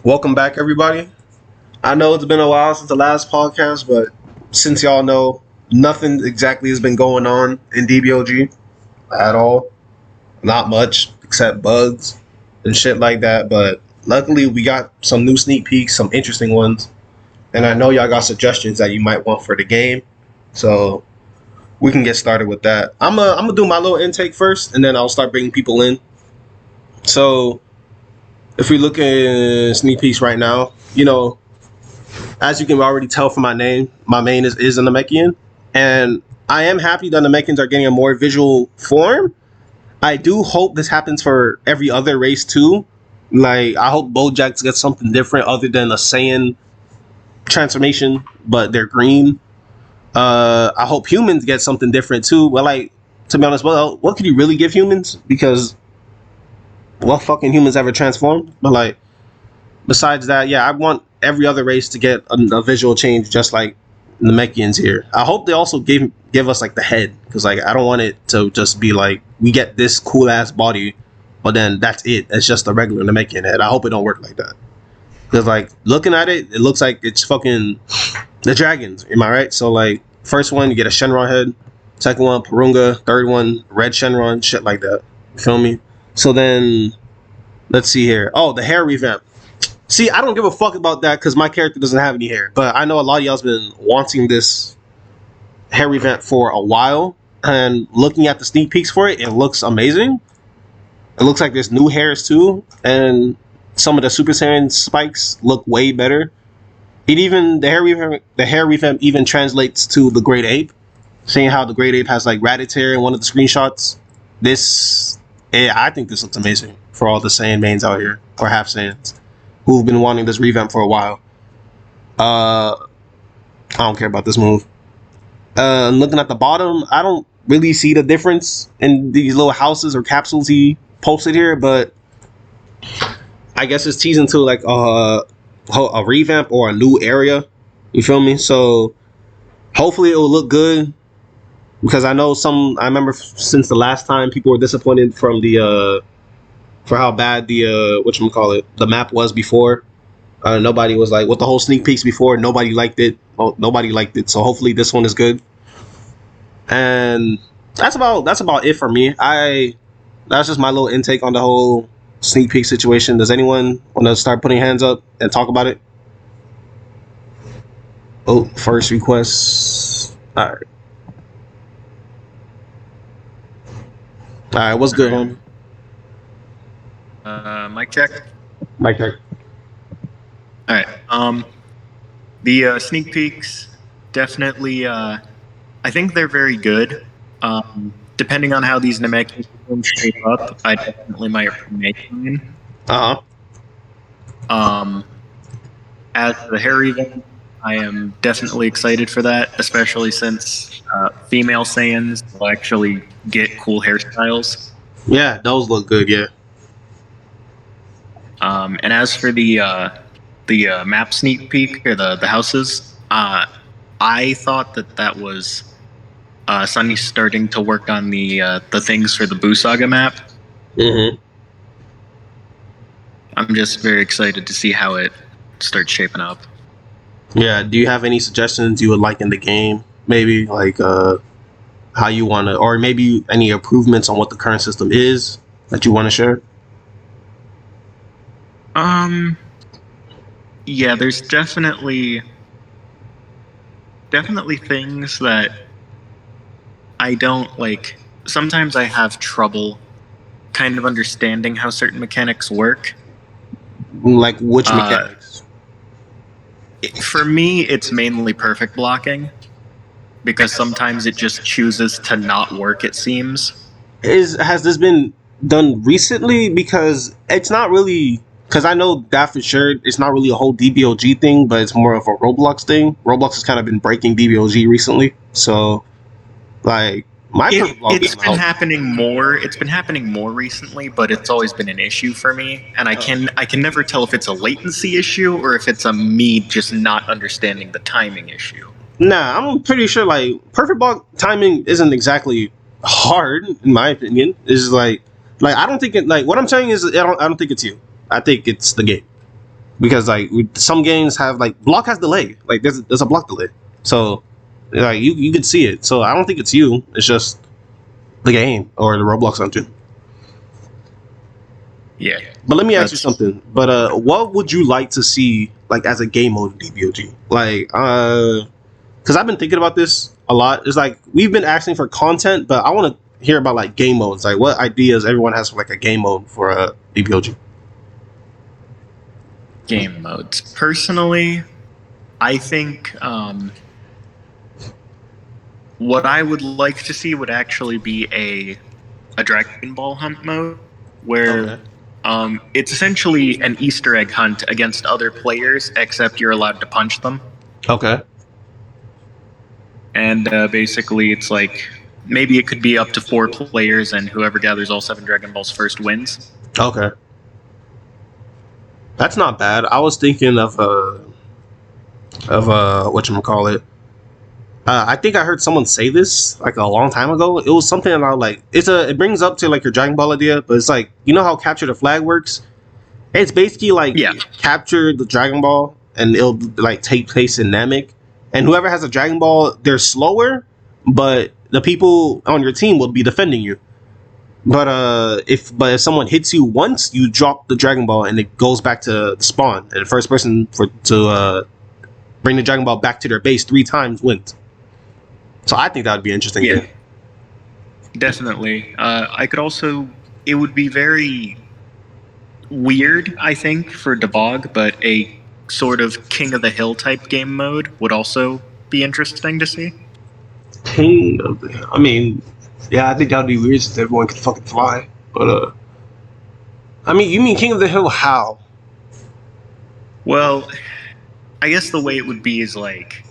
Welcome back, everybody. I know it's been a while since the last podcast, but since y'all know, nothing exactly has been going on in DBOG at all. Not much, except bugs and shit like that. But luckily, we got some new sneak peeks, some interesting ones. And I know y'all got suggestions that you might want for the game. So we can get started with that. I'm gonna do my little intake first, and then I'll start bringing people in. So if we look at sneak peeks right now, as you can already tell from my name, my main is a Namekian. And I am happy that Namekians are getting a more visual form. I do hope this happens for every other race too. Like, I hope Bojacks get something different other than a Saiyan transformation, but they're green. I hope humans get something different too. Well, like, to be honest, well, what could you really give humans? Because what fucking humans ever transformed? But like, besides that, yeah, I want every other race to get a visual change, just like the Namekians here. I hope they also give us like the head, because like I don't want it to just be like we get this cool ass body, but then that's it. It's just a regular Namekian head. I hope it don't work like that, because like looking at it, it looks like it's fucking the dragons. Am I right? So like, first one you get a Shenron head, second one Purunga, third one red Shenron, shit like that. You feel me? So then, let's see here. Oh, the hair revamp. See, I don't give a fuck about that because my character doesn't have any hair. But I know a lot of y'all's been wanting this hair revamp for a while. And looking at the sneak peeks for it, it looks amazing. It looks like there's new hairs too. And some of the Super Saiyan spikes look way better. The hair revamp even translates to the Great Ape. Seeing how the Great Ape has like ratted hair in one of the screenshots. I think this looks amazing for all the Saiyan mains out here, or half Saiyans, who've been wanting this revamp for a while. I don't care about this move. Looking at the bottom, I don't really see the difference in these little houses or capsules he posted here, but I guess it's teasing to like a revamp or a new area. You feel me? So hopefully it will look good. Because I remember since the last time people were disappointed from for how bad the map was before. Nobody was like, with the whole sneak peeks before, nobody liked it. Well, nobody liked it, so hopefully this one is good. And that's about it for me. That's just my little intake on the whole sneak peek situation. Does anyone want to start putting hands up and talk about it? Oh, first request. All right. All right, what's good, homie? Mic check. Mic check. All right. The sneak peeks definitely. I think they're very good. Depending on how these Namekian shape up, I definitely might remake mine. As for the hair event, I am definitely excited for that, especially since female Saiyans will actually get cool hairstyles. Yeah, those look good. Yeah. And as for the map sneak peek or the houses, I thought that was Sunny starting to work on the things for the Buu Saga map. Mm-hmm. I'm just very excited to see how it starts shaping up. Yeah. Do you have any suggestions you would like in the game? Maybe like how you want to, or maybe any improvements on what the current system is that you want to share? Yeah, there's definitely things that I don't like. Sometimes I have trouble kind of understanding how certain mechanics work. Like which mechanics? For me, it's mainly perfect blocking, because sometimes it just chooses to not work, it seems. Has this been done recently? Because it's not really, because I know that for sure it's not really a whole DBOG thing, but it's more of a Roblox thing. Roblox has kind of been breaking DBOG recently. So like it's been happening more recently, but it's always been an issue for me, and I can never tell if it's a latency issue or if it's a me just not understanding the timing issue. Nah, I'm pretty sure like perfect block timing isn't exactly hard in my opinion. It's like I don't think it, like what I'm saying is I don't think it's you. I think it's the game. because like some games have like block has delay. Like there's a block delay, so like you can see it. So I don't think it's you. It's just the game or the Roblox engine. Yeah. But let me ask you something. But what would you like to see like as a game mode in DBOG? Like because I've been thinking about this a lot. It's like we've been asking for content, but I want to hear about like game modes. Like what ideas everyone has for like a game mode for DBOG. Game modes. Personally, I think what I would like to see would actually be a Dragon Ball hunt mode where it's essentially an Easter egg hunt against other players, except you're allowed to punch them. Okay. And basically, it's like maybe it could be up to 4 players, and whoever gathers all 7 Dragon Balls first wins. Okay. That's not bad. I was thinking of whatchamacallit. I think I heard someone say this like a long time ago. It was something about like it brings up to like your Dragon Ball idea, but it's like you know how capture the flag works? It's basically like capture the Dragon Ball and it'll like take place in Namek. And whoever has a Dragon Ball, they're slower, but the people on your team will be defending you. But if someone hits you once, you drop the Dragon Ball and it goes back to the spawn. And the first person to bring the Dragon Ball back to their base 3 times wins. So I think that would be interesting. Yeah, definitely. It would be very weird, I think, for DBOG, but a sort of King of the Hill type game mode would also be interesting to see. King of the Hill. I mean, yeah, I think that would be weird since everyone could fucking fly. But I mean, you mean King of the Hill how? Well, I guess the way it would be is like,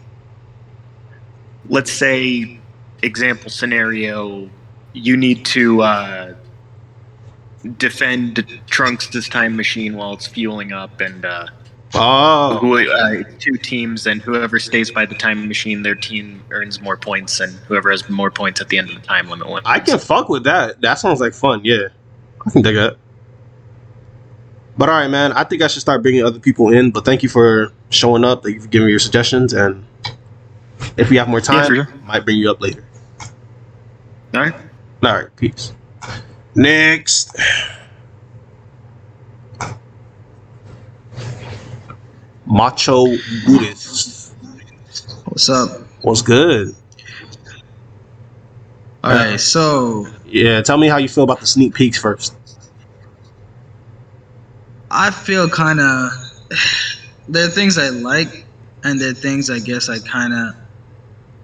let's say, example scenario, you need to defend Trunks' time machine while it's fueling up, and 2 teams, and whoever stays by the time machine, their team earns more points, and whoever has more points at the end of the time limit wins. I can fuck with that. That sounds like fun. Yeah, I can dig that. But all right, man. I think I should start bringing other people in. But thank you for showing up. Thank you for giving me your suggestions, and if we have more time, I might bring you up later. All right. All right. Peace. Next. Macho Buddhist. What's up? What's good? All right, so yeah, tell me how you feel about the sneak peeks first. I feel kind of there are things I like, and there are things I guess I kind of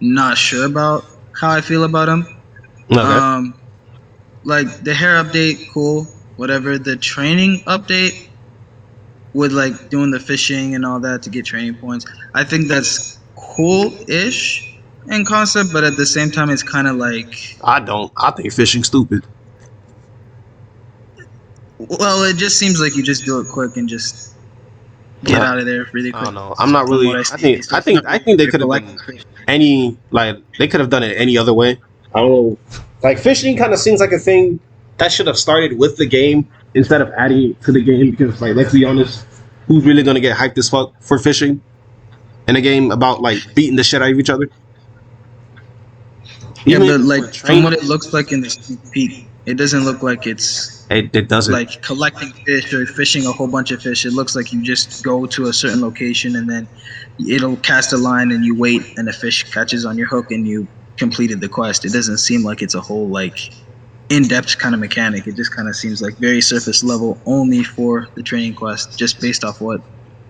not sure about how I feel about them. Okay. Like the hair update, cool. Whatever. The training update with like doing the fishing and all that to get training points, I think that's cool-ish in concept, but at the same time, it's kind of like I think fishing's stupid. Well, it just seems like you just do it quick and just get out of there really quick. I don't know. I'm not really. I think they could have done they could have done it any other way. I don't know. Like fishing kind of seems like a thing that should have started with the game instead of adding it to the game, because like let's be honest, who's really gonna get hyped as fuck for fishing in a game about like beating the shit out of each other? Yeah, but like from what it looks like in the sneak peek, it doesn't look like it doesn't like collecting fish or fishing a whole bunch of fish. It looks like you just go to a certain location and then it'll cast a line and you wait and the fish catches on your hook and you completed the quest. It doesn't seem like it's a whole like in-depth kind of mechanic. It just kind of seems like very surface level, only for the training quest, just based off what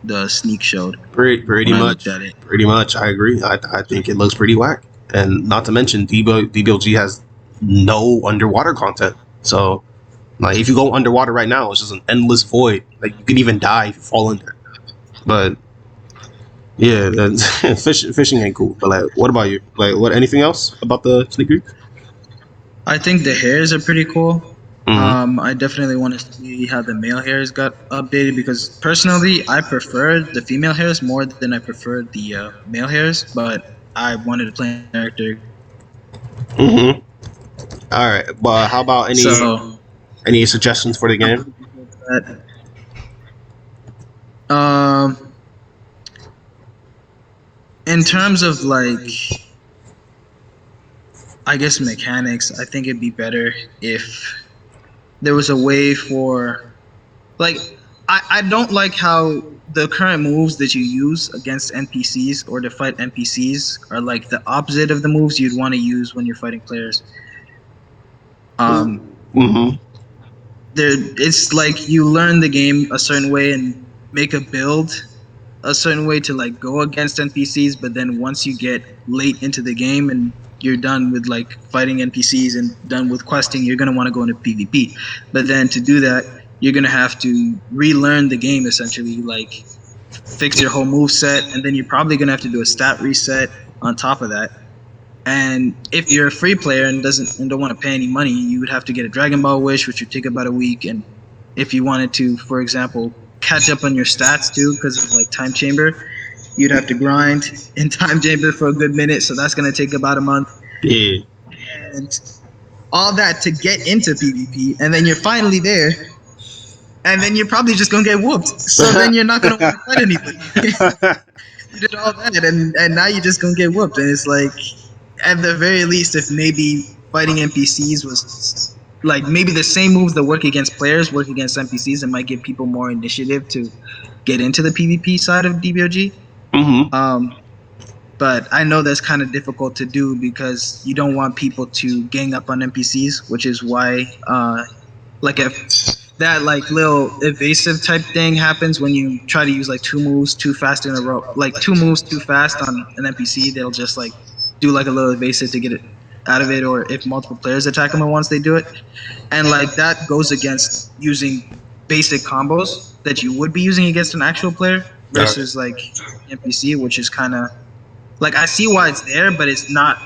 the sneak showed. Pretty much. Pretty much, I agree. I think it looks pretty whack. And not to mention, DBOG has no underwater content. So, like, if you go underwater right now, it's just an endless void. Like, you could even die if you fall in there. But, yeah, fishing ain't cool. But, like, what about you? Like, anything else about the sneak peek? I think the hairs are pretty cool. Mm-hmm. I definitely want to see how the male hairs got updated, because personally, I prefer the female hairs more than I prefer the male hairs, but I wanted to play a character. Mm-hmm. All right, but how about any suggestions for the game? in terms of like, I guess mechanics, I think it'd be better if there was a way for like I don't like how the current moves that you use against NPCs or to fight NPCs are like the opposite of the moves you'd want to use when you're fighting players. Mm-hmm. It's like you learn the game a certain way and make a build a certain way to like go against NPCs, but then once you get late into the game and you're done with like fighting NPCs and done with questing, you're gonna want to go into PvP. But then to do that, you're gonna have to relearn the game essentially, like fix your whole move set, and then you're probably gonna have to do a stat reset on top of that. And if you're a free player and don't want to pay any money, you would have to get a Dragon Ball Wish, which would take about a week. And if you wanted to, for example, catch up on your stats too, because of like Time Chamber, you'd have to grind in Time Chamber for a good minute. So that's going to take about a month. Yeah. And all that to get into PvP, and then you're finally there, and then you're probably just going to get whooped. So then you're not going to want to fight anybody. You did all that, and now you're just going to get whooped. And it's like, at the very least, if maybe fighting NPCs was like maybe the same moves that work against players work against NPCs, it might give people more initiative to get into the PvP side of DBOG. Mm-hmm. But I know that's kind of difficult to do because you don't want people to gang up on NPCs, which is why like if that like little evasive type thing happens when you try to use like two moves too fast in a row, like two moves too fast on an NPC, they'll just like do like a little evasive to get it out of it, or if multiple players attack them at once, they do it. And like that goes against using basic combos that you would be using against an actual player versus like NPC, which is kind of like I see why it's there, but it's not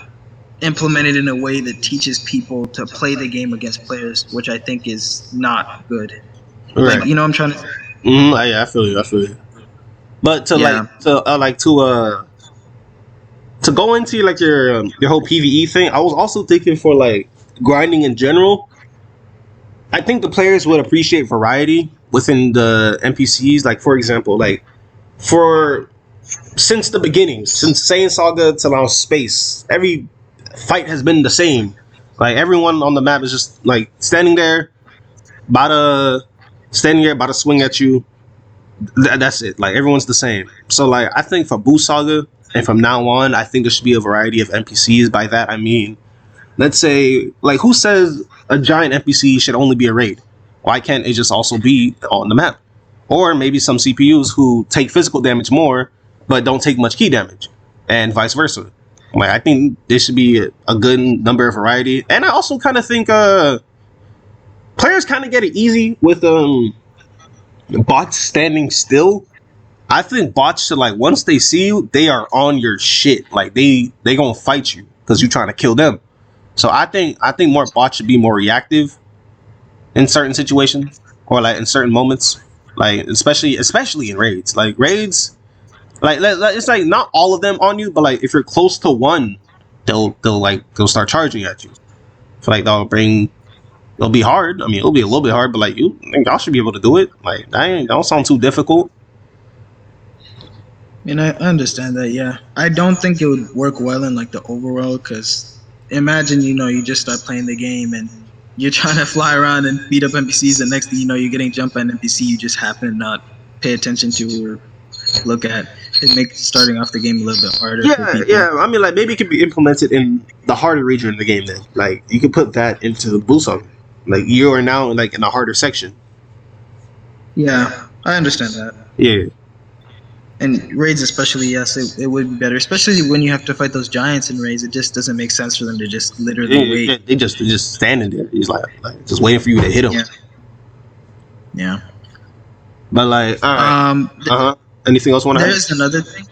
implemented in a way that teaches people to play the game against players, which I think is not good. Right. Like, you know what I'm trying to say? Yeah, I feel you. But to go into like your whole PvE thing, I was also thinking for like grinding in general. I think the players would appreciate variety within the NPCs. Like for example, like since the beginning, since Saiyan Saga to now Space, every fight has been the same. Like everyone on the map is just like standing there, about to swing at you. That's it. Like everyone's the same. So like I think for Boo Saga, and from now on, I think there should be a variety of NPCs. By that I mean, let's say, like who says a giant NPC should only be a raid? Why can't it just also be on the map? Or maybe some CPUs who take physical damage more, but don't take much key damage, and vice versa. Like I think there should be a good number of variety, and I also kind of think players kind of get it easy with bots standing still. I think bots should, like, once they see you, they are on your shit. Like they gonna fight you because you're trying to kill them. So I think more bots should be more reactive in certain situations or like in certain moments, like especially in raids. Like raids, like it's like not all of them on you, but like if you're close to one, they'll start charging at you. So like it'll be hard. I mean, it'll be a little bit hard, but like y'all should be able to do it. Like that don't sound too difficult. And I understand that, yeah. I don't think it would work well in like the overall, because imagine, you just start playing the game and you're trying to fly around and beat up NPCs, and next thing you know, you're getting jumped by an NPC you just happen to not pay attention to or look at. It makes starting off the game a little bit harder. Yeah. I mean, like maybe it could be implemented in the harder region of the game. Then, like you could put that into the Blue Song. Like you are now like in a harder section. Yeah, I understand that. Yeah. And raids especially, yes, it would be better. Especially when you have to fight those giants in raids. It just doesn't make sense for them to just literally wait. Yeah, they're just standing there. He's like just waiting for you to hit them. Yeah. But like, all right. Anything else want to add? There's another thing.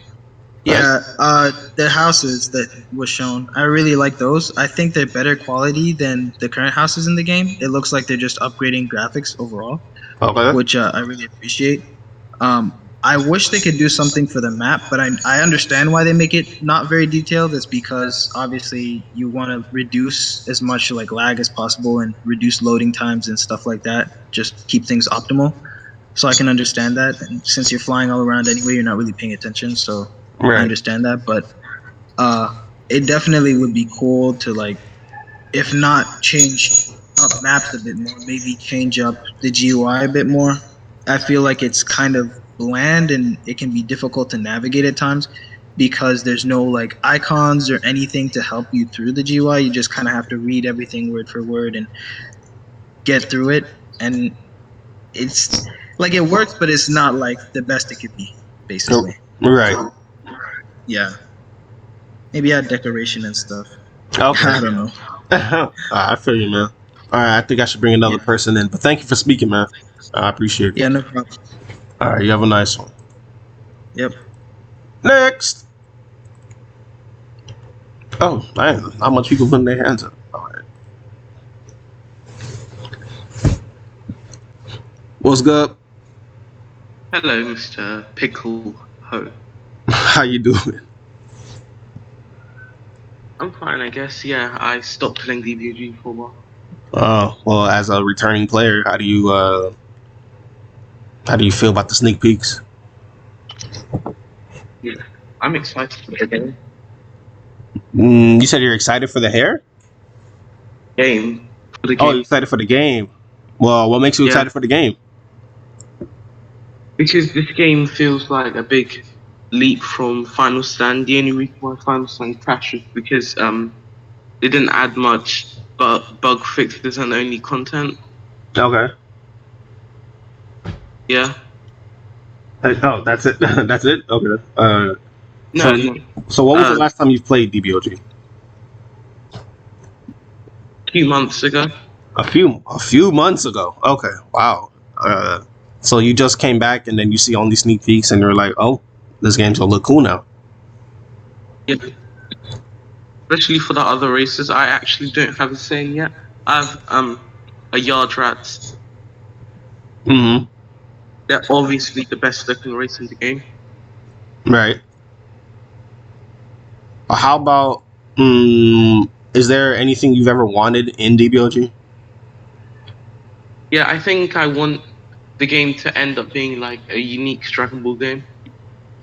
Yeah, the houses that was shown, I really like those. I think they're better quality than the current houses in the game. It looks like they're just upgrading graphics overall, which I really appreciate. I wish they could do something for the map, but I understand why they make it not very detailed. It's because obviously you want to reduce as much like lag as possible and reduce loading times and stuff like that. Just keep things optimal. So I can understand that. And since you're flying all around anyway, you're not really paying attention. So I understand that, but it definitely would be cool to, like, if not change up maps a bit more, maybe change up the GUI a bit more. I feel like it's kind of bland and it can be difficult to navigate at times because there's no like icons or anything to help you through the GUI. You just kind of have to read everything word for word and get through it. And it's like it works, but it's not like the best it could be, basically. Right. Yeah. Maybe add decoration and stuff. Okay. I don't know. I feel you, man. All right, I think I should bring another person in, but thank you for speaking, man. I appreciate it. Yeah, no problem. All right, you have a nice one. Yep. Next. Oh, man, not much people putting their hands up. All right. What's good? Hello, Mr. Pickle Ho. How you doing? I'm fine, I guess. Yeah, I stopped playing DBOG for a while. Oh, well, as a returning player, how do you feel about the sneak peeks? Yeah, I'm excited for the game. You said you're excited for the hair? Game. For the Oh, game. you're excited for the game. Well, what makes you excited for the game? Because this game feels like a big leap from Final Stand. The only reason why Final Stand crashed was because they didn't add much but bug fixes and only content. Okay. Yeah. Oh, that's it. That's it. Okay. No. So what was the last time you played DBOG? A few months ago. A few months ago. Okay. Wow. So you just came back and then you see all these sneak peeks and you're like, oh, this game's gonna look cool now. Yeah. Especially for the other races, I actually don't have a saying yet. I have a Yard Rats. Mm-hmm. They're obviously the best looking race in the game. Right. How about is there anything you've ever wanted in DBOG? Yeah, I think I want the game to end up being like a unique Dragon Ball game.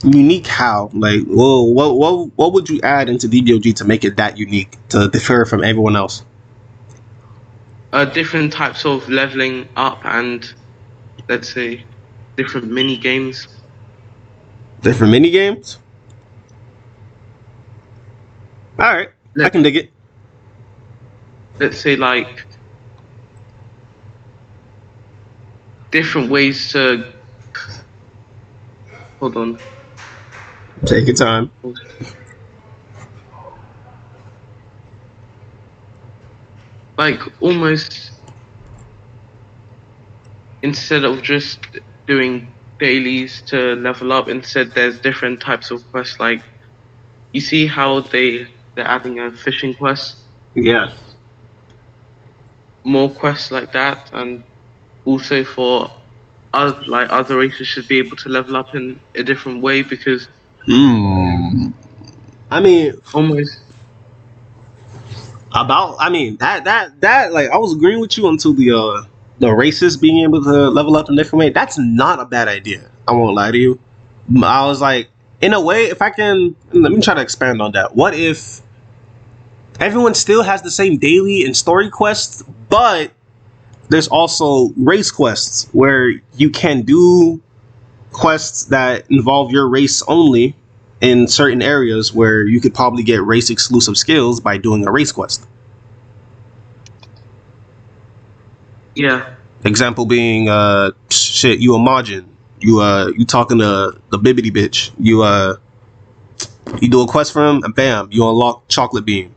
Unique how? Like, well, what would you add into DBOG to make it that unique, to differ from everyone else? Different types of leveling up and, let's say, different mini games. Different mini games? All right, I can dig it. Let's say like different ways to. Hold on. Take your time. Like almost instead of just doing dailies to level up, instead there's different types of quests. Like you see how they're adding a fishing quest. Yeah. More quests like that, and also for other races should be able to level up in a different way because. I mean, almost. That like I was agreeing with you until the races being able to level up in different way. That's not a bad idea. I won't lie to you. I was like, in a way, if I can, let me try to expand on that. What if everyone still has the same daily and story quests, but there's also race quests where you can do quests that involve your race only in certain areas where you could probably get race exclusive skills by doing a race quest. Yeah. Example being you a Majin. You talking to the Bibbidi bitch. You do a quest for him and bam, you unlock Chocolate Beam.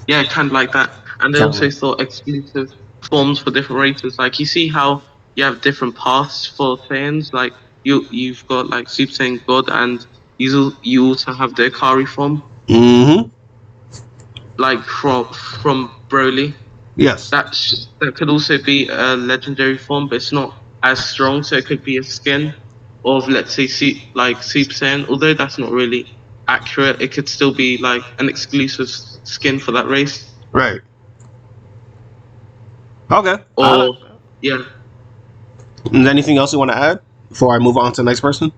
Yeah, kind of like that. And they also thought exclusive forms for different races. Like you see how you have different paths for Saiyans. Like you've got like Super Saiyan God, and you also have the Akari form. Mm-hmm. Like from Broly. Yes. That could also be a legendary form, but it's not as strong. So it could be a skin of, let's say, like Super Saiyan. Although that's not really accurate, it could still be like an exclusive skin for that race. Right. Okay. Or yeah. Is there anything else you want to add before I move on to the next person?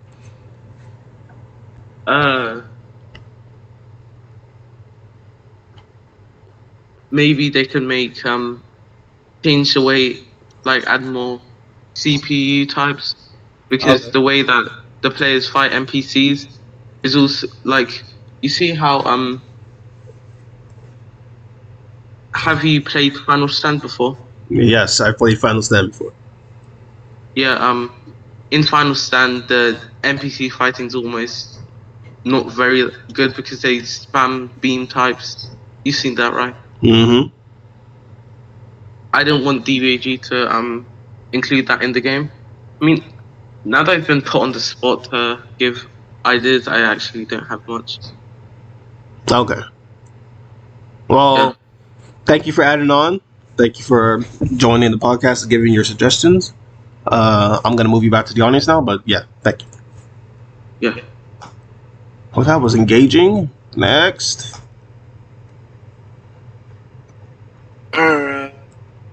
Uh, maybe they can make change the way, like add more CPU types, because Okay. the way that the players fight NPCs is also like, you see how have you played Final Stand before? Yes, I played Final Stand before. Yeah, in Final Stand the NPC fighting's almost not very good because they spam beam types. You've seen that, right? Mm-hmm. I don't want DBOG to include that in the game. I mean, now that I've been put on the spot to give ideas, I actually don't have much. Okay. Yeah, Well, thank you for adding on. Thank you for joining the podcast and giving your suggestions. I'm gonna move you back to the audience now, but yeah, thank you. yeah. Well, that was engaging. Next,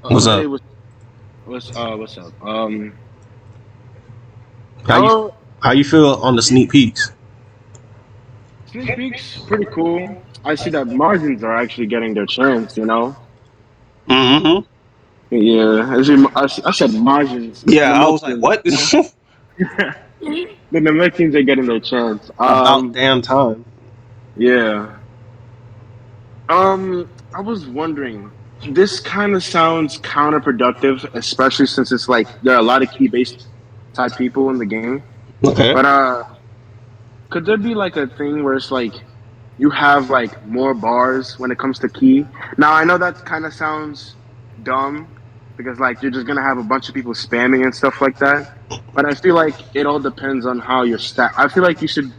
what's Hey, up? what's up? How you Oh, how you feel on the sneak peeks? sneak peeks, pretty cool. I see that margins are actually getting their chance. Mm-hmm. Yeah, I said margins. Yeah, I was like, what? The Nemexians are getting their chance. About damn time. Yeah. I was wondering. This kind of sounds counterproductive, especially since it's like there are a lot of key-based type people in the game. Okay. But could there be like a thing where it's like you have like more bars when it comes to key? Now I know that kind of sounds dumb because like you're just gonna have a bunch of people spamming and stuff like that. But I feel like it all depends on how your stat. I feel like you should,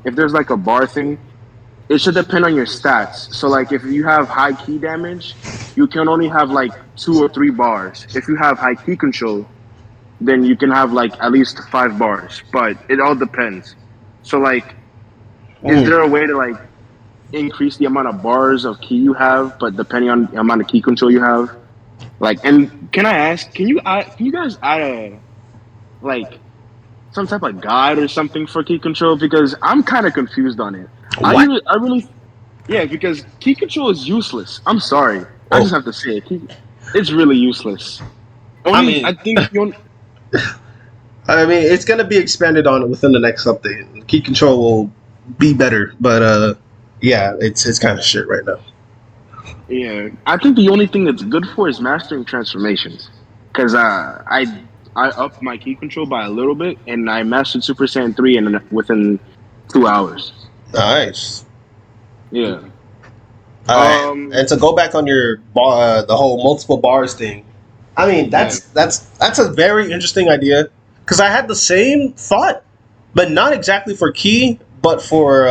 if there's like a bar thing, it should depend on your stats. So like if you have high key damage, you can only have like 2 or 3 bars. If you have high key control, then you can have like at least 5 bars. But it all depends. So like, is there a way to like increase the amount of bars of key you have, but depending on the amount of key control you have? Like, and can I ask, can you guys add a like some type of guide or something for key control? Because I'm kind of confused on it. What? I really, yeah, because key control is useless. I'm sorry, I just have to say it. It's really useless. Only, I think the only, I mean, it's gonna be expanded on within the next update. Key control will be better, but yeah, it's kind of shit right now. yeah, I think the only thing that's good for is mastering transformations. Because I upped my key control by a little bit, and I mastered Super Saiyan 3 within 2 hours. Nice. Yeah. And to go back on your the whole multiple bars thing, I mean that's a very interesting idea because I had the same thought, but not exactly for key, but for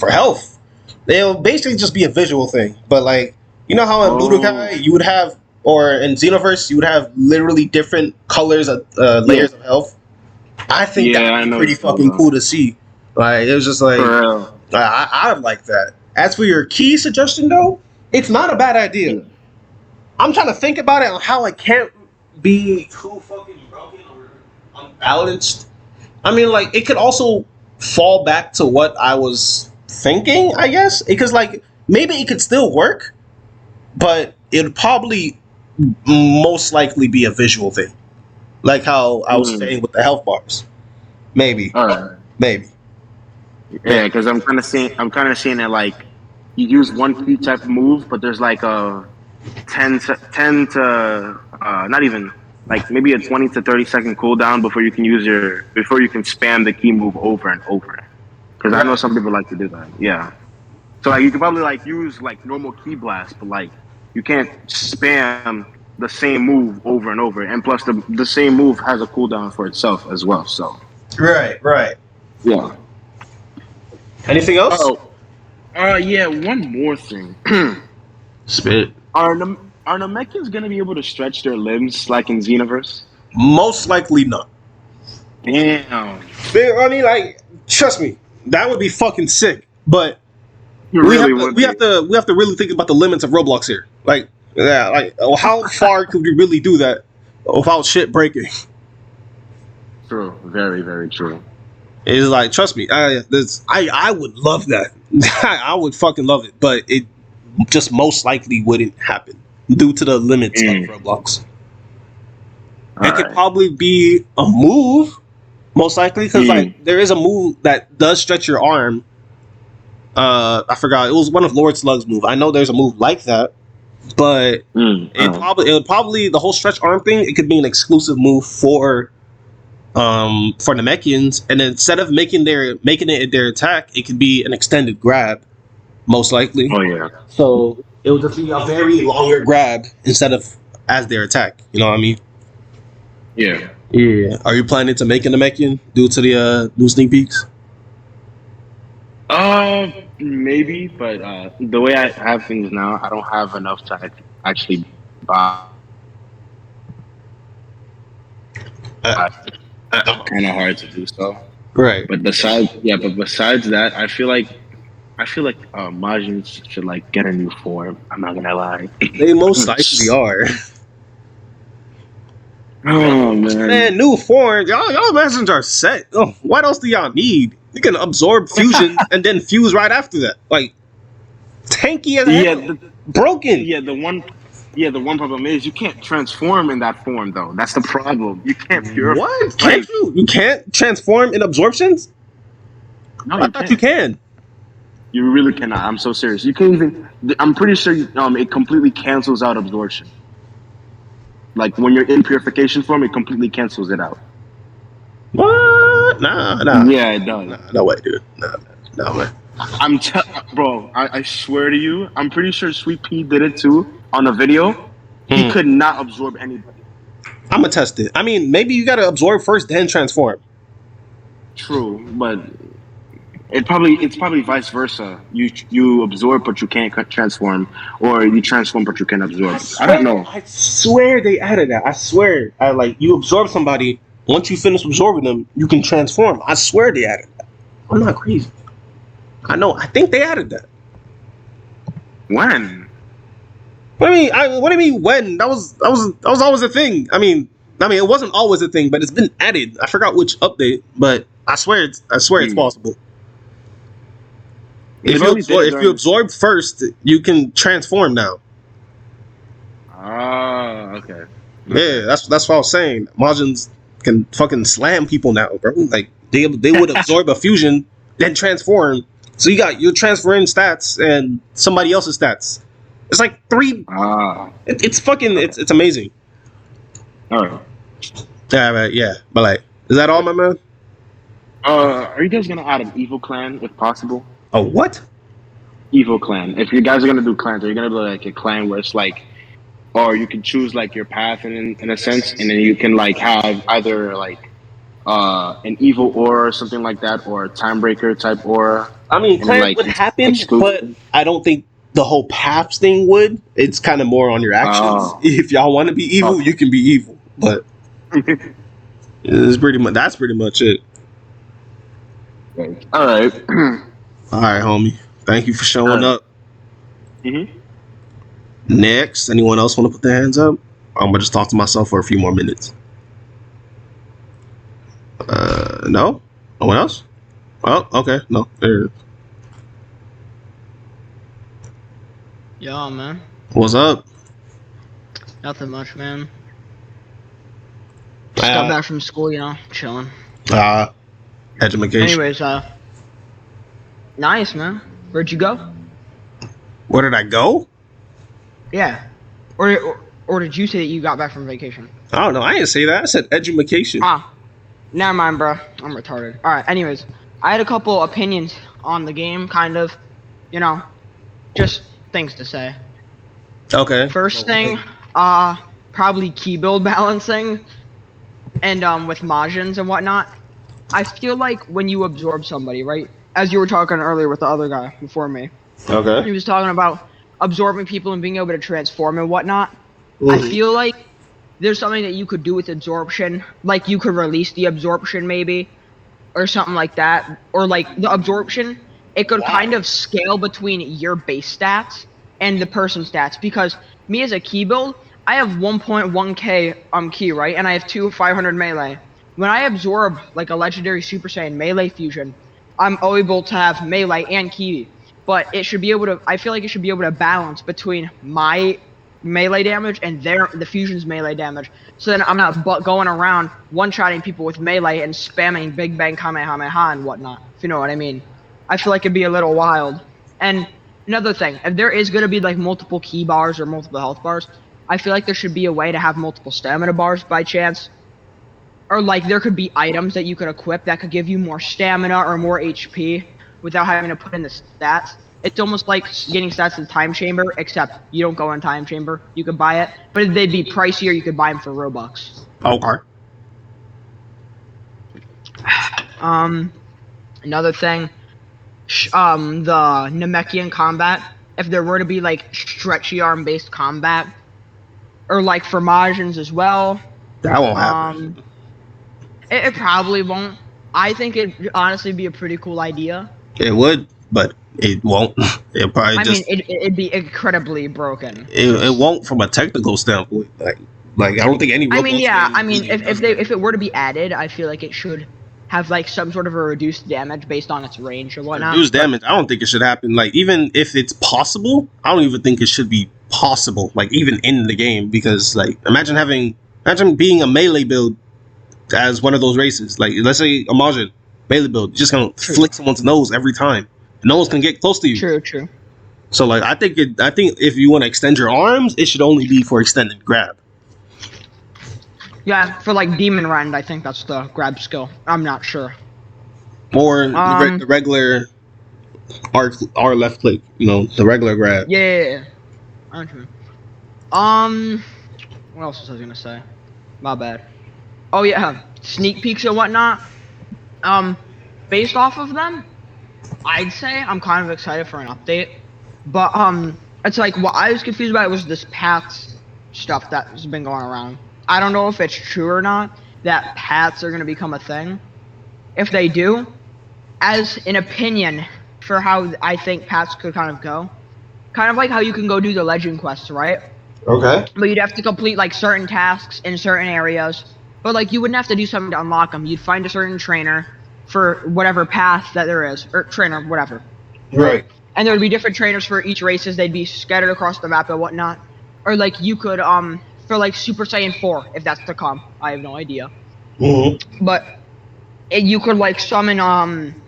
health. It'll basically just be a visual thing, but like you know how in Budokai you would have, or in Xenoverse you would have literally different colors of layers of health. I think that would be pretty fucking cool to see. Like it was just like I like that. As for your key suggestion, though, it's not a bad idea. I'm trying to think about it on how it can't be too fucking broken or unbalanced. I mean, like, it could also fall back to what I was thinking, I guess. Because, like, maybe it could still work, but it would probably most likely be a visual thing. Like how I was saying with the health bars. Maybe. All right. Maybe. Yeah, because I'm kind of seeing that like you use one key type of move, but there's like a 10 to not even like maybe a 20 to 30-second cooldown before you can spam the key move over and over. Because I know some people like to do that. Yeah. So like you can probably like use like normal key blast, but like you can't spam the same move over and over. And plus the same move has a cooldown for itself as well. So Right. yeah. Anything else? Yeah, one more thing. Spit. Are Namekians gonna be able to stretch their limbs like in Xenoverse? Most likely not. Damn. I mean, like, trust me, that would be fucking sick. But You we really have to really think about the limits of Roblox here. Like, yeah, like how far could we really do that without shit breaking? True. Very, very true. It's like, trust me, I would love that. I would fucking love it, but it just most likely wouldn't happen due to the limits of Roblox. It could probably be a move, most likely, because like there is a move that does stretch your arm. I forgot, it was one of Lord Slug's move. I know there's a move like that, but it would probably the whole stretch arm thing. It could be an exclusive move for Namekians, and instead of making it their attack, it could be an extended grab, most likely. Oh yeah. So it would just be a very longer grab instead of as their attack. You know what I mean? Yeah. Yeah. Are you planning to make a Namekian due to the new sneak peeks? Maybe, but the way I have things now, I don't have enough to actually buy. Kind of hard to do so. Right. But besides that, I feel like Majins should like get a new form. I'm not gonna lie. They most likely are. Oh man, new form. Y'all messengers are set. Oh, what else do y'all need? You can absorb fusion and then fuse right after that. Like tanky as hell. Broken. The one problem is you can't transform in that form though. That's the problem. You can't purify. What? Can't you? You can't transform in absorptions? No, I thought you can. You really cannot. I'm so serious. You can't even. I'm pretty sure it completely cancels out absorption. Like when you're in purification form, it completely cancels it out. What? Nah. Yeah, it does. No way, dude. No way. Bro, I swear to you, I'm pretty sure Sweet Pea did it too on a video. He could not absorb anybody. I'm gonna test it. I mean, maybe you gotta absorb first, then transform. True, but it's probably vice versa. You absorb, but you can't transform, or you transform, but you can't absorb. I don't know. I swear they added that. I swear. You absorb somebody. Once you finish absorbing them, you can transform. I swear they added that. I'm not crazy. I know. I think they added that. When? What do you mean when? That was always a thing. I mean, it wasn't always a thing, but it's been added. I forgot which update, but I swear it's possible. If you absorb first, you can transform now. Ah, okay. Yeah, that's what I was saying. Majins can fucking slam people now, bro. Like they would absorb a fusion, then transform. So you got your transferring stats and somebody else's stats. It's like 3. It's fucking. It's amazing. All right. Yeah, but like, is that all, my man? Are you guys gonna add an evil clan if possible? Oh, what? Evil clan. If you guys are gonna do clans, are you gonna do like a clan where it's like, or you can choose like your path in a sense, and then you can like have either like an evil aura or something like that, or a time breaker type aura. I mean, clans would happen, but I don't think the whole paths thing would. It's kind of more on your actions. If y'all want to be evil, you can be evil, but that's pretty much it. All right. All right, homie. Thank you for showing up. Mm-hmm. Next, anyone else want to put their hands up? I'm gonna just talk to myself for a few more minutes. No? No one else? Oh, okay. No. There. Yo, man. What's up? Nothing much, man. Just got back from school, chilling. Education. Anyways, nice, man. Where'd you go? Where did I go? Yeah. Or did you say that you got back from vacation? I don't know. I didn't say that. I said education. Never mind, bro. I'm retarded. All right. Anyways, I had a couple opinions on the game, kind of. Just things to say. Okay. First thing, probably key build balancing, and with Majins and whatnot. I feel like when you absorb somebody, right? As you were talking earlier with the other guy before me. Okay. He was talking about absorbing people and being able to transform and whatnot. Mm-hmm. I feel like there's something that you could do with absorption. Like you could release the absorption maybe, or something like that. Or like the absorption, it could kind of scale between your base stats and the person's stats. Because me as a key build, I have 1.1k key, right? And I have 500 melee. when I absorb like a legendary Super Saiyan Melee fusion, I'm able to have Melee and Ki. But it should be able to. I feel like it should be able to balance between my melee damage and the fusion's melee damage. So then I'm not going around one-shotting people with melee and spamming Big Bang Kamehameha and whatnot. If you know what I mean. I feel like it'd be a little wild. And another thing, if there is going to be like multiple key bars or multiple health bars, I feel like there should be a way to have multiple stamina bars by chance. Or like there could be items that you could equip that could give you more stamina or more HP without having to put in the stats. It's almost like getting stats in Time Chamber, except you don't go in Time Chamber. You could buy it, but they'd be pricier. You could buy them for Robux. Okay. Another thing, the Namekian combat. If there were to be like stretchy arm based combat, or like for Majins as well. That won't happen. It probably won't. I think it'd honestly be a pretty cool idea. It would, but it won't. It'll probably it'd be incredibly broken. It won't from a technical standpoint. Like I don't think any. If it were to be added, I feel like it should have like some sort of a reduced damage based on its range or whatnot. Reduced damage. I don't think it should happen. Like even if it's possible, I don't even think it should be possible. Like even in the game, because like imagine being a melee build as one of those races. Like let's say a Majin melee build, you're just gonna flick someone's nose every time. No one's gonna get close to you. True. So like I think if you want to extend your arms, it should only be for extended grab. Yeah, for like Demon Rend, I think that's the grab skill. I'm not sure. Or the regular R left click, the regular grab. Yeah. Okay. What else was I gonna say? My bad. Oh yeah, sneak peeks and whatnot. Based off of them, I'd say I'm kind of excited for an update. But it's like what I was confused about was this paths stuff that has been going around. I don't know if it's true or not that paths are gonna become a thing. If they do, as an opinion for how I think paths could kind of go, kind of like how you can go do the legend quests, right? Okay. But you'd have to complete like certain tasks in certain areas. But like you wouldn't have to do something to unlock them. You'd find a certain trainer for whatever path that there is, or trainer, whatever. Right. And there would be different trainers for each races. They'd be scattered across the map and whatnot. Or like you could for like Super Saiyan 4, if that's to come. I have no idea. Mm-hmm. But you could like summon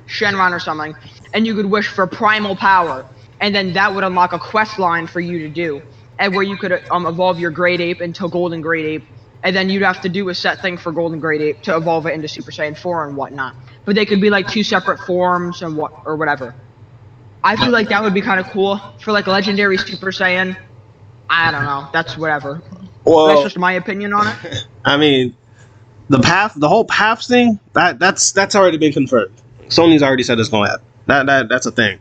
Shenron or something, and you could wish for primal power, and then that would unlock a quest line for you to do, and where you could evolve your Great Ape into Golden Great Ape, and then you'd have to do a set thing for Golden Great Ape to evolve it into Super Saiyan 4 and whatnot. But they could be like two separate forms and whatever. I feel like that would be kind of cool for like Legendary Super Saiyan. I don't know. That's whatever. Well, that's just my opinion on it. I mean, the whole paths thing, that's already been confirmed. Sony's already said it's going to happen. That's a thing.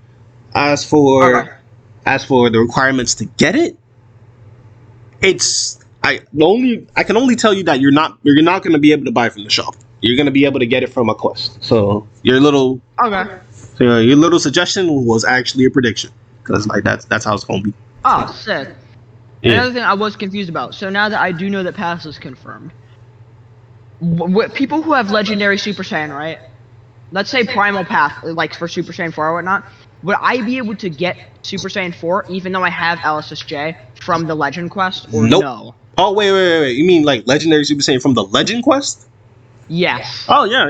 As for the requirements to get it, I can only tell you that you're not going to be able to buy from the shop. You're going to be able to get it from a quest. So your little suggestion was actually a prediction, because like that's how it's going to be. Oh, sick. Yeah. Another thing I was confused about. So now that I do know that Pass is confirmed, people who have Legendary Super Saiyan, right? Let's say Primal Path, like for Super Saiyan 4 or whatnot, would I be able to get Super Saiyan 4 even though I have LSSJ from the Legend Quest, or nope. no? Oh, wait. You mean like Legendary Super Saiyan from the Legend Quest? Yes. Oh, yeah.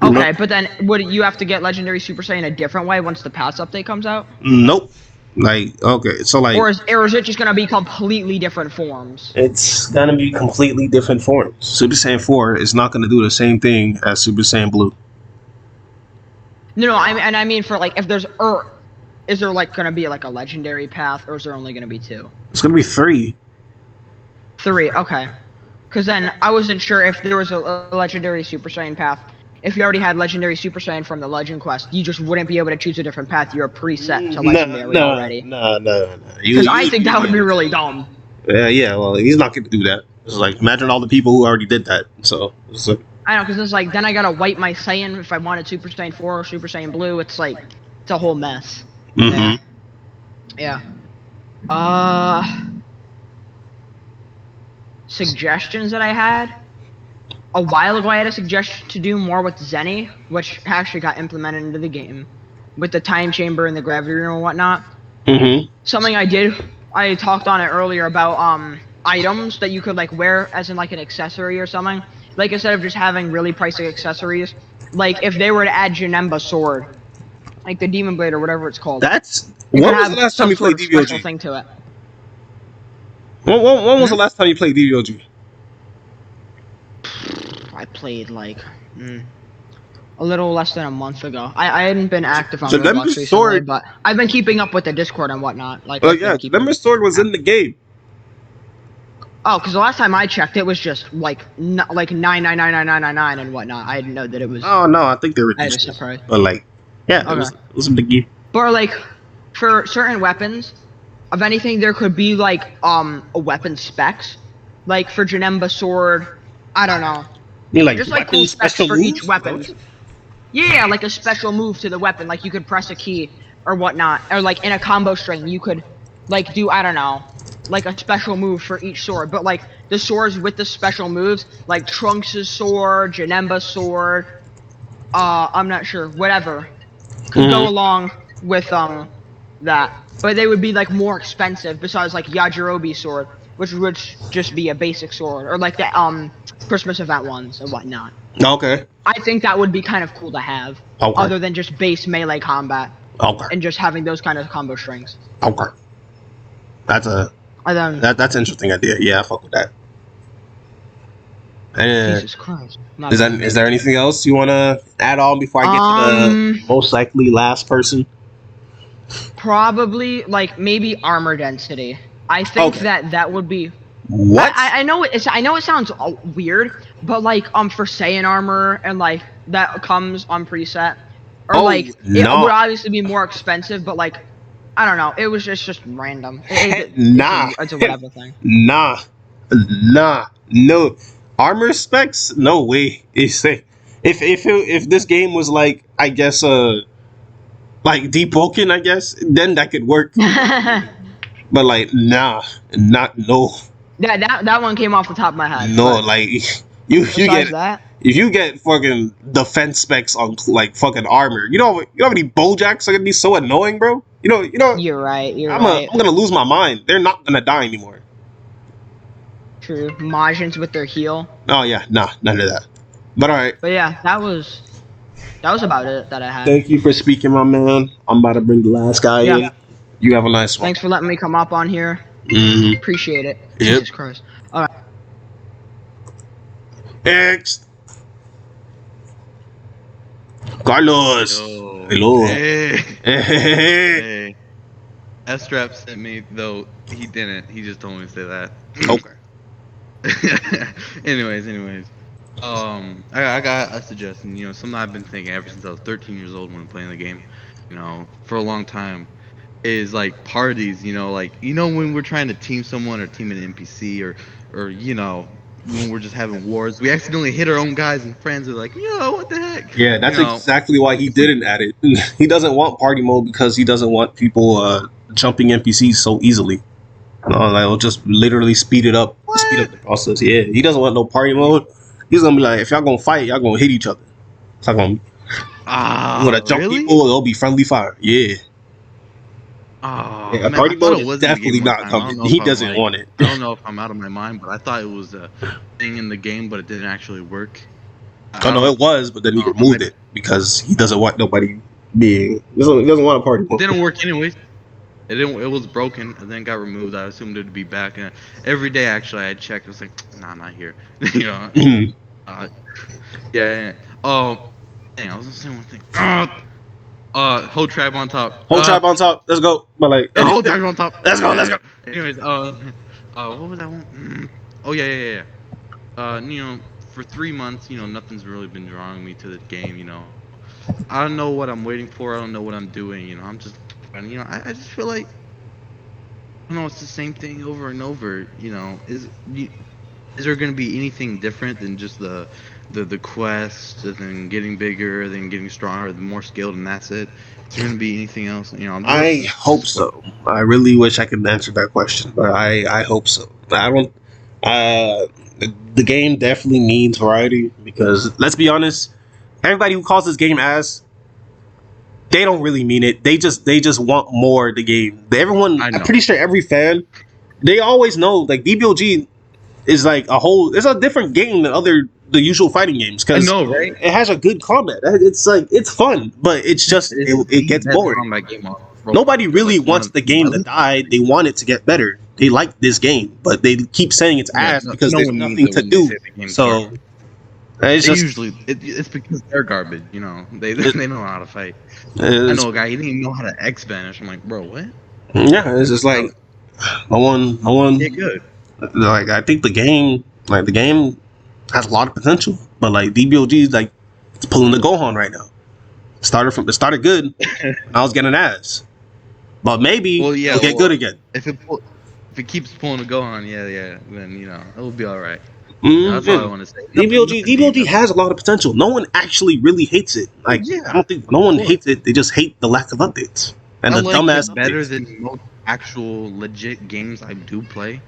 Okay, but then would you have to get Legendary Super Saiyan a different way once the Pass update comes out? Nope. Like, okay, so like... Or is it just going to be completely different forms? It's going to be completely different forms. Super Saiyan 4 is not going to do the same thing as Super Saiyan Blue. No, I mean for like, if there's... is there like going to be like a Legendary path, or is there only going to be 2? It's going to be 3. 3, okay. Because then I wasn't sure if there was a Legendary Super Saiyan path. If you already had Legendary Super Saiyan from the Legend Quest, you just wouldn't be able to choose a different path. You're preset to Legendary already. No. Because I think that would be really dumb. Yeah, well, he's not going to do that. It's like, imagine all the people who already did that. So, it's like... I know, because it's like, then I gotta wipe my Saiyan if I wanted Super Saiyan 4 or Super Saiyan Blue. It's like, it's a whole mess. Mm-hmm. Yeah. Suggestions that I had? a while ago I had a suggestion to do more with Zenny, which actually got implemented into the game, with the time chamber and the gravity room and whatnot. Mm-hmm. Something I talked on it earlier about items that you could like wear as in like an accessory or something. Like instead of just having really pricey accessories, like if they were to add Janemba's sword, like the Demon Blade or whatever it's called, That's it when could was the have last time some you sort played of special DBOG? thing to it. When was the last time you played DBOG? I played like a little less than a month ago. I hadn't been active on Roblox Janemba's recently, sword. but I've been keeping up with the Discord and whatnot. Like, Oh I've been yeah, keeping. Janemba's sword was in the game. Oh, because the last time I checked, it was just like like 9999999 and whatnot. I didn't know that it was. Oh no, I think they I had a reduced it. surprise. But like, yeah, Okay. it was in the game. But like, for certain weapons, of anything, there could be like a weapon specs. Like for Janemba sword, I don't know. You mean like Just like weapon cool specs special for moves? each weapon. Yeah, like a special move to the weapon. Like you could press a key or whatnot, or like in a combo string, you could like do I don't know, like a special move for each sword. But like the swords with the special moves, like Trunks' sword, Janemba's sword, I'm not sure, whatever, could go along with that. But they would be like more expensive besides like Yajirobe's sword, which would just be a basic sword, or like the Christmas event ones and whatnot. Okay. I think that would be kind of cool to have, Okay. other than just base melee combat Okay. and just having those kind of combo strings. Okay. That's a And then, that's an interesting idea. Yeah, I fuck with that. And Jesus Christ. is there anything else you want to add on before I get to the most likely last person? Probably like maybe armor density. I think Okay. that would be. What? I know it sounds weird, but like for Saiyan armor and like that comes on preset, or Oh, like it no. would obviously be more expensive, but like I don't know, it's just random. Nah. It's a whatever thing. Nah, no armor specs. No way. It's like, if this game was like I guess like Deep Broken, I guess then that could work. But like nah, no. Yeah, that one came off the top of my head. No, but like you besides get that, if you get fucking defense specs on like fucking armor, you know how many Bojacks are gonna be so annoying, bro. You know. you're right. I'm gonna lose my mind. They're not gonna die anymore. True. Majins with their heal. Oh yeah, nah, none of that. But all right. But yeah, that was about it that I had. Thank you for speaking, my man. I'm about to bring the last guy in. You have a nice one. Thanks for letting me come up on here. Mm-hmm. Appreciate it. Yep. Jesus Christ. All right. Next. Carlos. Yo. Hello. Hey. Hey. Hey. S-Strap sent me, though he didn't. He just told me to say that. Okay. anyways. I got a suggestion. You know, something I've been thinking ever since I was 13 years old when playing the game. You know, for a long time, is like parties. You know, like when we're trying to team someone or team an NPC or you know. When we're just having wars, we accidentally hit our own guys and friends are like, yo, what the heck? Yeah, that's exactly why he didn't add it. He doesn't want party mode because he doesn't want people jumping NPCs so easily. Like it'll just literally speed up the process. Yeah, he doesn't want no party mode. He's gonna be like, if y'all gonna fight, y'all gonna hit each other. It's not gonna. When I jump really? people, it'll be friendly fire. Yeah. Oh, Yeah, man, party I thought mode it is was in the definitely game not one time. I coming. don't know He if I'm, doesn't like- want it. I don't know if I'm out of my mind, but I thought it was a thing in the game, but it didn't actually work. Oh no, it was, but then he removed it because he doesn't want nobody being. He doesn't want a party It mode. didn't work anyways. It didn't. It was broken and then got removed. I assumed it'd be back. And every day, actually, I checked. I was like, nah, not here. you know. Mhm. Yeah. Oh, dang! I was gonna say one thing. Whole tribe on top. Whole tribe on top. Let's go. But like, The whole tribe on top. Let's go. Let's go. Anyways, what was that one? Oh yeah. You know, for 3 months, you know, nothing's really been drawing me to the game. You know, I don't know what I'm waiting for. I don't know what I'm doing. You know, I'm just, you know, I just feel like, I don't know, it's the same thing over and over. You know, is there gonna be anything different than just the quest, and then getting bigger, then getting stronger, then more skilled, and that's it? Is there gonna be anything else? You know, I hope so. I really wish I could answer that question, but I hope so. I don't. the game definitely needs variety because let's be honest, everybody who calls this game ass, they don't really mean it. They just want more of the game. Everyone, I'm pretty sure every fan, they always know like DBOG is like it's a different game than the usual fighting games because right? it has a good combat. It's like it's fun, but it's just it gets boring. Nobody really wants the game to die. They want it to get better. They like this game, but they keep saying it's ass because there's nothing to do. So it's because they're garbage. You know, they don't know how to fight. I know a guy. He didn't even know how to X banish. I'm like, bro, what? Yeah, it's just like no one. Yeah, good. Like I think the game has a lot of potential, but like DBOG is like it's pulling the Gohan right now. It started good. I was getting ass, but maybe it'll get good again. If it keeps pulling the Gohan, then it'll be all right. That's all I want to say. DBOG has a lot of potential. No one actually really hates it. Like I don't think no one hates it. They just hate the lack of updates and the dumbass better updates. than most actual legit games I do play.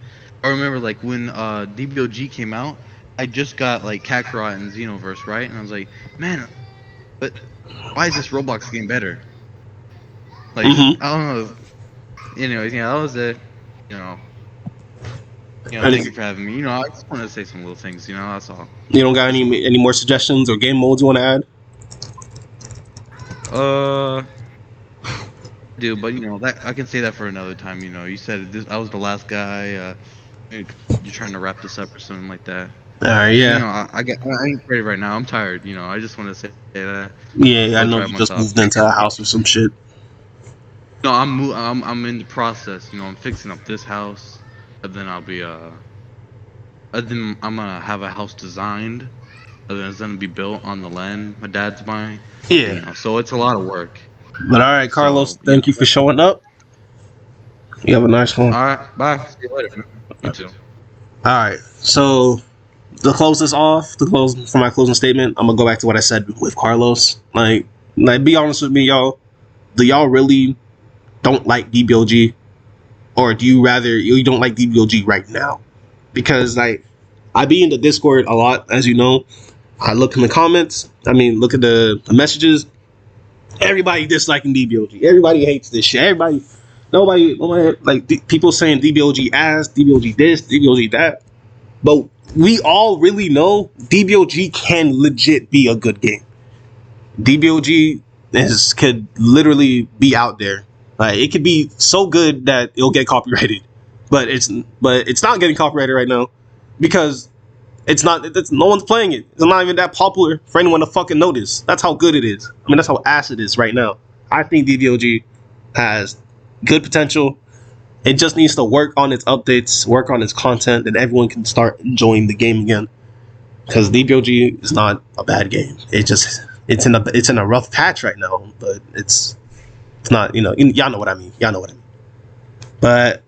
I remember like when DBOG came out, I just got like Kakarot and Xenoverse, right? And I was like, man, but why is this Roblox game better? Like I don't know. Anyways, that was it. Thank you for having me. I just want to say some little things. That's all. You don't got any more suggestions or game modes you want to add? Dude, but that I can say that for another time. You said I was the last guy. You're trying to wrap this up or something like that. All right, yeah. I ain't ready right now. I'm tired. I just want to say that. Yeah, I know you just moved into a house or some shit. No, I'm in the process. I'm fixing up this house, and then I'll be then I'm gonna have a house designed, and then it's gonna be built on the land my dad's buying. Yeah. So it's a lot of work. But all right, Carlos, thank you for showing up. You have a nice one. All right, bye. See you later. You too. All right, so to close this off, for my closing statement, I'm gonna go back to what I said with Carlos. Like, be honest with me, y'all. Do y'all really don't like DBOG, or do you rather you don't like DBOG right now? Because like, I be in the Discord a lot, as you know. I look in the comments. Look at the messages. Everybody disliking DBOG. Everybody hates this shit. Nobody like people saying DBOG ass, DBOG this, DBOG that. But we all really know DBOG can legit be a good game. DBOG could literally be out there. Like it could be so good that it'll get copyrighted. But it's not getting copyrighted right now because no one's playing it. It's not even that popular for anyone to fucking notice. That's how good it is. That's how ass it is right now. I think DBOG has good potential. It just needs to work on its updates, work on its content, and everyone can start enjoying the game again. Because DBOG is not a bad game. It's in a rough patch right now, but it's not, y'all know what I mean. But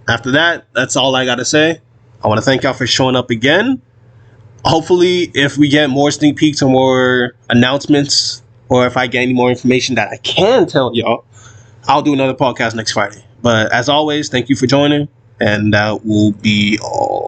after that, that's all I gotta say. I want to thank y'all for showing up again. Hopefully, if we get more sneak peeks or more announcements, or if I get any more information that I can tell y'all, I'll do another podcast next Friday. But as always, thank you for joining, and that will be all.